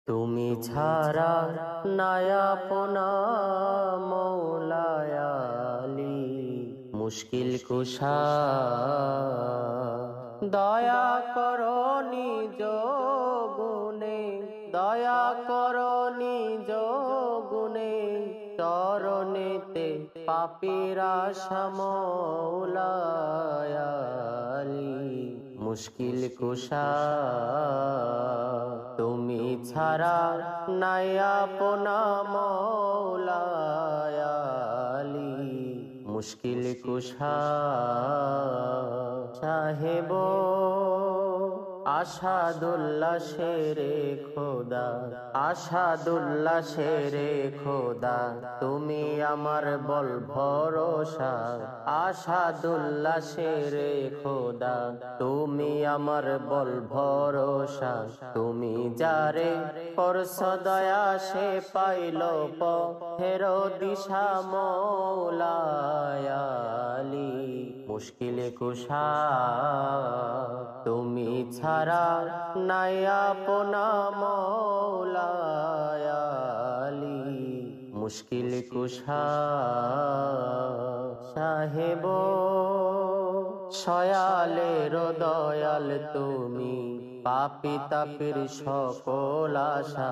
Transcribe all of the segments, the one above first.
তুমি ছাড়া নাই আপনা মৌলায় আলী, মুশকিল কুশা দয়া করো নিজ গুণে, দয়া করো নিজ গুণে, চরণেতে পাপীরা মৌলায় আলী, মুশকিল কুশা তুমি ছাড়া নাই আপনা মৌলায় আলী, মুশকিল কুশা সাহেব আসাদুল্লাহ শেরে খোদা, আসাদুল্লাহ শেরে খোদা, তুমি আমার বল ভরসা, আসাদুল্লাহ শেরে খোদা, তুমি আমার বল ভরসা, তুমি যারে করছ দয়া সে পাইল পথের দিশা মৌলায় আলী, মুশকিল কুশা তুমি ছাড়া নাই আপনা মৌলায় আলী, মুশকিল কুশা সাহেব সয়ালের দয়াল তুমি, পাপী তাপীর সকল আশা,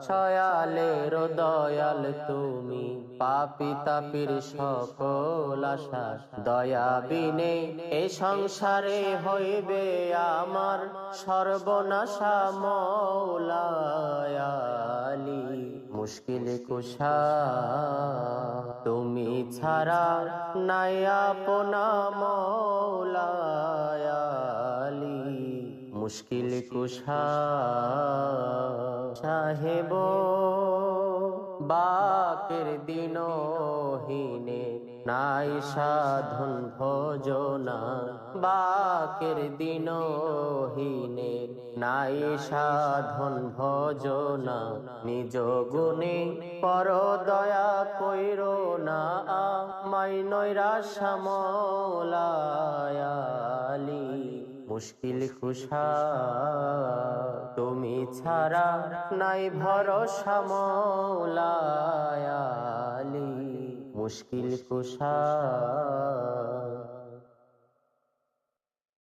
সয়ালের দয়াল তুমি, পাপী তাপীর সকল আশা, দয়া বিনে এ সংসারে হইবে আমার সর্বনাশা মৌলায় আলী, মুশকিল কুশা তুমি ছাড়া নাই আপনা মৌলায় আলী, মুশকিল কুশা সাহেব বাকের দিনহীনে নাই সাধন ভজনা, বাকের দিনহীনে নাই সাধন ভজনা, নিজ গুণে পর দয়া কইরো না মাই নৈরাশা মৌলায় আলী, মুশকিল কুশা তুমি ছাড়া নাই ভরসা মৌলায় আলী, মুশকিল কুশা।